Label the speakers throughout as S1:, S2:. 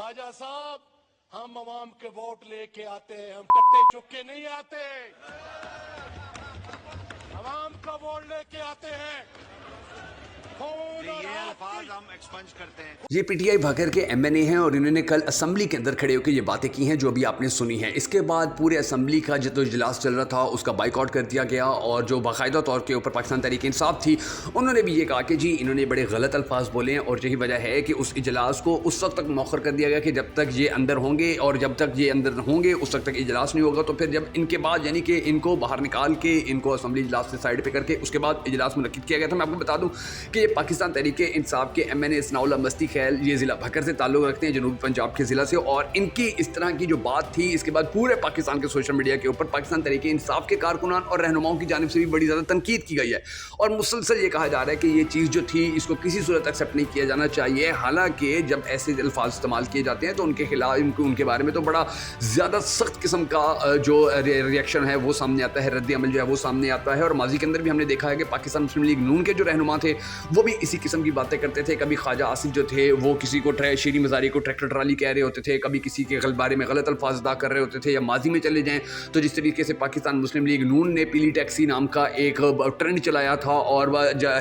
S1: ख्वाजा साहब, हम आवाम के वोट लेके आते हैं, हम टट्टे चुक्के नहीं आते, आवाम का वोट लेके आते हैं।
S2: ये अल्फाज हम एक्सपंज करते हैं।
S3: ये पीटीआई भाकर के एमएनए हैं और इन्होंने कल असेंबली के अंदर खड़े होकर ये बातें की हैं जो अभी आपने सुनी हैं। इसके बाद पूरे असेंबली का जो इजलास चल रहा था उसका बाइकआउट कर दिया गया और जो बाकायदा तौर के ऊपर पाकिस्तान तहरीक इंसाफ थी उन्होंने भी ये कहा कि जी इन्होंने बड़े गलत अल्फाज बोले हैं और यही वजह है कि उस इजलास को उस वक्त तक मौखर कर दिया गया कि जब तक ये अंदर होंगे और जब तक ये अंदर होंगे उस वक्त तक इजलास नहीं होगा। तो फिर जब इनके बाद यानी कि इनको बाहर निकाल के इनको असेंबली इजलास से साइड पे करके उसके बाद इजलास मुनक्किद किया गया था। मैं आपको बता दूं कि ये पाकिस्तान तहरीक इंसाफ के एमएनए सनाउल्लाह मस्ती खैल ये ज़िला भकर से ताल्लुक़ रखते हैं, जनूबी पंजाब के ज़िला से, और इनकी इस तरह की जो बात थी इसके बाद पूरे पाकिस्तान के सोशल मीडिया के ऊपर पाकिस्तान तहरीक इंसाफ के कारकुनान और रहनुमाओं की जानिब से भी बड़ी ज़्यादा तनकीद की गई है और मुसलसल ये कहा जा रहा है कि ये चीज़ जो थी इसको किसी सूरत एक्सेप्ट नहीं किया जाना चाहिए। हालांकि जब ऐसे अल्फाज इस्तेमाल किए जाते हैं तो उनके खिलाफ उनके बारे में तो बड़ा ज़्यादा सख्त किस्म का जो रिएक्शन है वो सामने आता है, रद्द अमल जो है वो सामने आता है। और माजी के अंदर भी हमने देखा है कि पाकिस्तान मुस्लिम लीग नून के जो रहनुमा थे वो भी इसी किस्म की बातें करते थे। कभी ख्वाजा आसिफ जो थे वो किसी को शीरी मज़ारी को ट्रैक्टर ट्राली कह रहे होते थे, कभी किसी के बारे में गलत अल्फाज अदा कर रहे होते थे। या माजी में चले जाएँ तो जिस तरीके से पाकिस्तान मुस्लिम लीग नून ने पीली टैक्सी नाम का एक ट्रेंड चलाया था और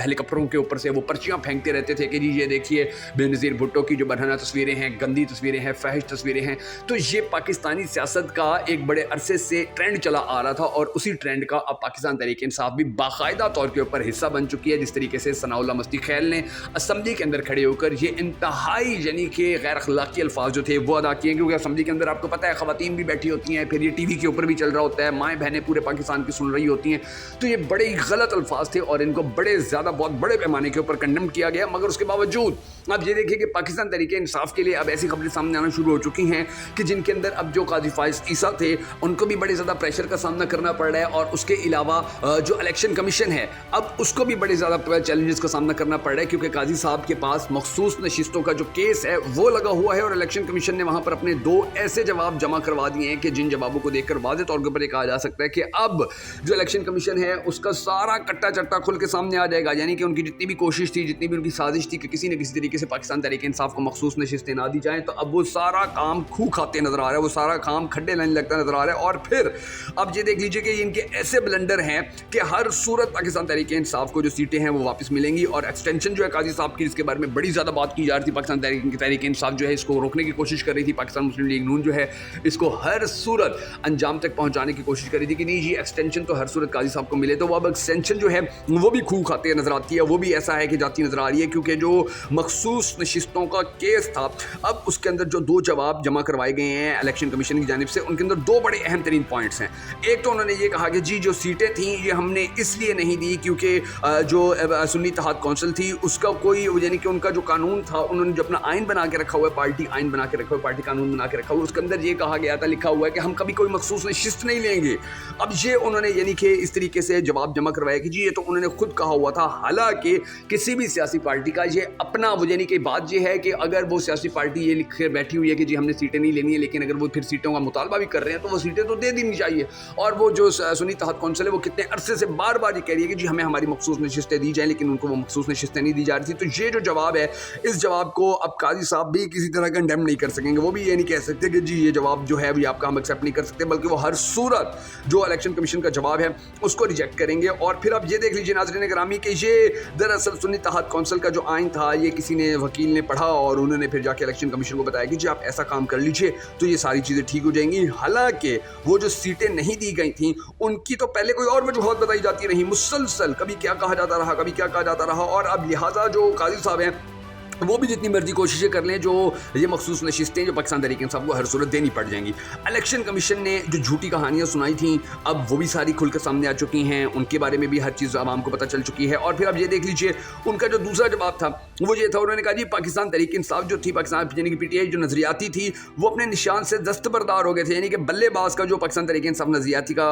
S3: हेलीकॉप्टरों के ऊपर से वो पर्चियाँ फेंकते रहते थे कि जी ये देखिए बेनज़ीर भुट्टो की जो बरहना तस्वीरें हैं, गंदी तस्वीरें हैं, फहश तस्वीरें हैं। तो ये पाकिस्तानी सियासत का एक बड़े अरसे से ट्रेंड चला आ रहा था और उसी ट्रेंड का अब पाकिस्तान तहरीक इंसाफ भी बाकायदा तौर के ऊपर हिस्सा बन चुकी है। जिस तरीके से सनाउल्लाह मस्ती खैल ने असेंबली के अंदर खड़े होकर ये इंतहाई यानी कि गैर अखलाकी अल्फाज जो थे वो अदा किए, क्योंकि असेंबली के अंदर आपको पता है ख़वातीन भी बैठी होती हैं, फिर ये टीवी के ऊपर भी चल रहा होता है, माएँ बहनें पूरे पाकिस्तान की सुन रही होती हैं। तो ये बड़े ही गलत अल्फाज थे और इनको बड़े ज़्यादा बहुत बड़े पैमाने के ऊपर कंडेम किया गया। मगर उसके बावजूद अब ये देखिए कि पाकिस्तान तहरीक इंसाफ के लिए अब ऐसी खबरें सामने आना शुरू हो चुकी हैं कि जिनके अंदर अब जो काजी फाइज ईसा थे उनको भी बड़े ज़्यादा प्रेशर का सामना करना पड़ रहा है और उसके अलावा जो इलेक्शन कमीशन है अब उसको भी बड़े ज़्यादा चैलेंजेस का सामना करना पड़ रहा है, क्योंकि काजी साहब के पास मखसूस नशिस्तों का जो केस है वो लगा हुआ है और इलेक्शन कमीशन ने वहाँ पर अपने 2 ऐसे जवाब जमा करवा दिए हैं कि जिन जवाबों को देखकर वाज़ेह तौर के ऊपर कहा जा सकता है कि अब जो इलेक्शन कमीशन है उसका सारा कट्टा चट्टा खुल के सामने आ जाएगा। यानी कि उनकी जितनी भी कोशिश थी, जितनी भी उनकी साजिश थी कि किसी न किसी तरीके से पाकिस्तान तहरीक इंसाफ को मखसूस नशिस्तें ना दी जाएँ, तो अब वो सारा काम खू खाते नजर आ रहा है, वो सारा काम खड्डे लाइन लगता नजर आ रहा है। और फिर अब ये देख लीजिए कि इनके ऐसे ब्लंडर हैं कि हर सूरत पाकिस्तान तहरीक इंसाफ को जो सीटें हैं वो वापस मिलेंगी। और एक्सटेंशन जो है काजी साहब की, जिसके बारे में बड़ी ज़्यादा बात की जा रही थी, पाकिस्तान तहरीक इंसाफ जो है इसको रोकने की कोशिश कर रही थी, पाकिस्तान मुस्लिम लीग नून जो है इसको हर सूरत अंजाम तक पहुंचाने की कोशिश कर रही थी कि नहीं जी एक्सटेंशन तो हर सूरत काजी साहब को मिले। तो वो अब एक्सटेंशन जो है वो भी खूब खाते नजर आती है, वो भी ऐसा है कि जाती नजर आ रही है, क्योंकि जो मखसूस नशिस्तों का केस था अब उसके अंदर जो 2 जवाब जमा करवाए गए हैं इलेक्शन कमीशन की जानिब से, उनके अंदर 2 बड़े अहम तरीन पॉइंट्स हैं। एक तो उन्होंने ये कहा कि जी जो सीटें थी ये हमने इसलिए नहीं दी क्योंकि जो सुन्नी इत्तेहाद कौंसिल थी उसका कोई यानी कि उनका जो कानून था, उन्होंने जो अपना आइन बना के रखा हुआ है, पार्टी आइन बना के रखा हुआ है, पार्टी कानून बना के रखा हुआ है, उसके अंदर ये कहा गया था, लिखा हुआ है कि हम कभी कोई मखसूस नशिस्त नहीं लेंगे। अब ये उन्होंने यानी कि इस तरीके से जवाब जमा करवाया कि जी ये तो उन्होंने खुद कहा हुआ था। हालांकि किसी भी सियासी पार्टी का ये अपना वो यानी कि बात ये है कि अगर वो सियासी पार्टी ये लिख कर बैठी हुई है कि जी हमने सीटें नहीं लेनी है, लेकिन अगर वो फिर सीटों का मुतालबा भी कर रहे हैं तो वो सीटें तो दे देनी चाहिए। और वो जो सुन्नी इत्तेहाद कौंसिल है वो कितने अरसे से बार बार ये कह रही है कि जी हमें हमारी मखसूस नशिस्तें दी जाएँ, लेकिन उनको वो मखसूस नशिस्तें नहीं दी जा रही थी। तो ये जो जवाब है इस जवाब को अब काजी साहब भी किसी तरह कंडेम नहीं कर सकेंगे। वो भी ये नहीं कह सकते कि जी ये जवाब जो है वो आपका हम एक्सेप्ट नहीं कर सकते, बल्कि वो हर सूरत जो इलेक्शन कमीशन का जवाब है उसको रिजेक्ट करेंगे। और फिर अब ये देख लीजिए नाज़रीन गिरामी कि ये दरअसल सुन्नी इत्तेहाद कौंसिल का जो आइन था ये किसी ने वकील ने पढ़ा और उन्होंने फिर जाके इलेक्शन कमीशन को बताया कि जी आप ऐसा काम कर लीजिए तो ये सारी चीज़ें ठीक हो जाएंगी। हालांकि वो जो सीटें नहीं दी गई थी उनकी तो पहले कोई और वजूहत बताई जाती रही, मुसलसल कभी क्या कहा जाता रहा, कभी क्या कहा जाता रहा। और अब लिहाजा जो काजी साहब हैं वो भी जितनी मर्जी कोशिशें कर लें, जो ये मखसूस नशिस्तें जो पाकिस्तान तहरीक इंसाफ को हर सूरत देनी पड़ जाएंगी। इलेक्शन कमीशन ने जो झूठी कहानियां सुनाई थी अब वो भी सारी खुल कर सामने आ चुकी हैं, उनके बारे में भी हर चीज़ आवाम को पता चल चुकी है। और फिर अब ये देख लीजिए उनका जो दूसरा जवाब था वो ये था, उन्होंने कहा जी पाकिस्तान तहरीक इंसाफ जो थी, पाकिस्तान यानी कि पीटीआई जो नजरियाती थी वो अपने निशान से दस्तबरदार हो गए थे। यानी कि बल्लेबाज का जो पाकिस्तान तहरीक इंसाफ नजरियाती का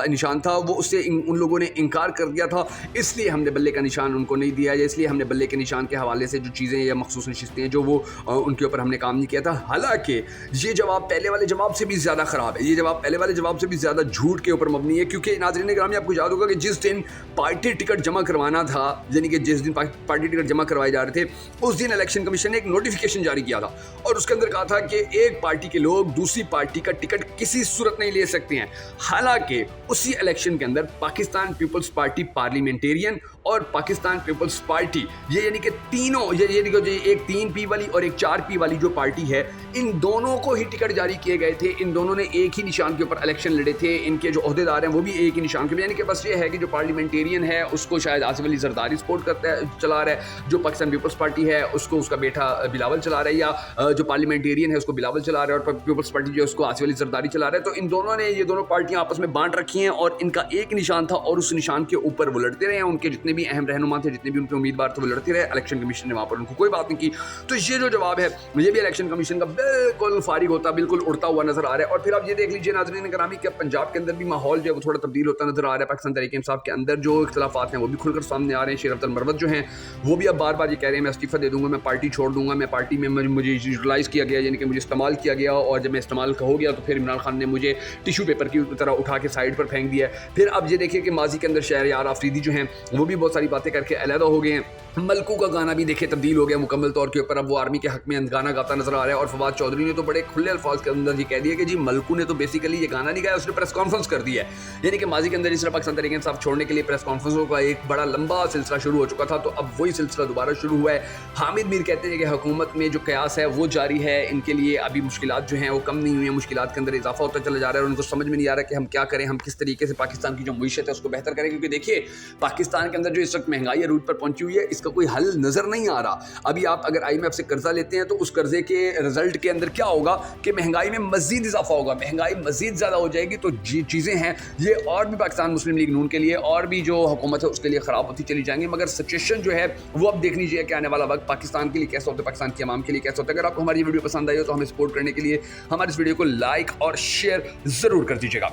S3: निशान था वो उससे उन लोगों ने इनकार कर दिया था, इसलिए हमने बल्ले का निशान उनको नहीं दिया, इसलिए हमने बल्ले के निशान के हवाले से जो चीज़ें या मखसूस नशिस्तें हैं जो वो उनके ऊपर हमने काम नहीं किया था। हालांकि ये जवाब पहले वाले जवाब से भी ज़्यादा ख़राब है, ये जवाब पहले वाले जवाब से भी ज़्यादा झूठ के ऊपर मबनी है, क्योंकि नाज़रीन ग्रामी आपको याद होगा कि जिस दिन पार्टी टिकट जमा करवाना था, यानी कि जिस दिन पार्टी टिकट जमा करवाए जा रहे थे, उस दिन इलेक्शन कमीशन ने एक नोटिफिकेशन जारी किया था और उसके अंदर कहा था कि एक पार्टी के लोग दूसरी पार्टी का टिकट किसी सूरत नहीं ले सकते हैं। हालांकि उसी इलेक्शन के अंदर पाकिस्तान पीपल्स पार्टी पार्लियामेंटेरियन और पाकिस्तान पीपल्स पार्टी, ये यानी कि तीनों, ये एक 3P वाली और एक 4P वाली जो पार्टी है, इन दोनों को ही टिकट जारी किए गए थे। इन दोनों ने एक ही निशान के ऊपर इलेक्शन लड़े थे, इनके जो ओहदेदार हैं वो भी एक ही निशान के ऊपर, यानी कि बस ये है कि जो पार्लियामेंटेरियन है उसको शायद आसिफ अली जरदारी सपोर्ट करता है, चला रहा है, जो पाकिस्तान पीपल्स पार्टी है उसको उसका बेटा बिलावल चला रहा है, या जो पार्लियामेंटेरियन है उसको बिलावल चला रहा है और पीपल्स पार्टी जो है उसको आसिफ अली जरदारी चला रहा है। तो इन दोनों ने, ये दोनों पार्टियां आपस में बांट रखी हैं और इनका एक निशान था और उस निशान के ऊपर वो लड़ते रहे। उनके जितने भी अहम रहनुमा थे, जितने भी उनके उम्मीदवार थे, वो लड़ते रहे। इलेक्शन कमीशन ने वहाँ पर उनको कोई बात नहीं की। तो ये जो जवाब है ये भी इलेक्शन कमीशन का बिल्कुल फारिग होता, बिल्कुल उड़ता हुआ नजर आ रहा है। और फिर आप ये देख लीजिए नाज़रीन ग्रामी कि पंजाब के अंदर भी माहौल जो है वो थोड़ा तब्दील होता नजर आ रहा है। पाकिस्तान तहरीक इंसाफ के अंदर जो इख्तलाफात हैं वो भी खुलकर सामने आ रहे हैं। शेर अब्दुल मरवत जो हैं वो भी अब बार बार ये कह रहे हैं मैं इस्तीफा दे दूंगा, मैं पार्टी छोड़ दूंगा, मैं पार्टी में मुझे यूटिलाइज़ किया गया, यानी कि मुझे इस्तेमाल किया गया, और जब मैं इस्तेमाल हो गया तो फिर इमरान खान ने मुझे टिश्यू पेपर की तरह उठा के साइड पर फेंक दिया। फिर अब ये देखिए कि माजी के अंदर शहरयार आफरीदी जो हैं वो भी बहुत सारी बातें करके अलहदा हो गए हैं। मलकू का गाना भी देखिए तब्दील हो गया मुकम्मल तौर के ऊपर, अब वो आर्मी के हक में गाना गाता नजर आ रहा है। और फवाद चौधरी ने तो बड़े खुले अल्फाज के अंदर ये कह दिया कि जी मलकू ने तो बेसिकली ये गाना नहीं गाया, उसने प्रेस कॉन्फ्रेंस कर दी है। यानी कि माजी के अंदर इस तरह पाकिस्तान तहरीक इंसाफ छोड़ने के लिए प्रेस कॉन्फ्रेंसों का एक बड़ा लंबा सिलसिला शुरू हो चुका था, तो अब वही सिलसिला दोबारा शुरू हुआ है। हामिद मीर कहते हैं कि हुकूमत में जो कयास है वो जारी है, इनके लिए अभी मुश्किलात जो हैं वो कम नहीं हुई हैं, मुश्किलात के अंदर इजाफा होता चला जा रहा है और उनको समझ में नहीं आ रहा कि हम क्या करें, हम किस तरीके से पाकिस्तान की जो मईशत है उसको बेहतर करें। क्योंकि देखिए पाकिस्तान के अंदर जो इस वक्त महंगाई अरूज पर पहुंची हुई है, इसका कोई हल नजर नहीं आ रहा। अभी आप अगर IMF से कर्जा लेते हैं तो उस कर्जे के रिजल्ट के अंदर क्या होगा कि महंगाई में मजीद इजाफा होगा, महंगाई मजीद ज़्यादा हो जाएगी। तो चीज़ें हैं ये और भी पाकिस्तान मुस्लिम लीग नून के लिए और भी जो हुकूमत है उसके लिए ख़राब होती चली जाएंगी। मगर सिचुएशन जो है वो अब देख लीजिए कि आने वाला वक्त पाकिस्तान के लिए कैसा होता है, पाकिस्तान की आवाम के लिए कैसा होता है। अगर आपको हमारी वीडियो पसंद आई हो तो हमें सपोर्ट करने के लिए हमारे इस वीडियो को लाइक और शेयर ज़रूर कर दीजिएगा।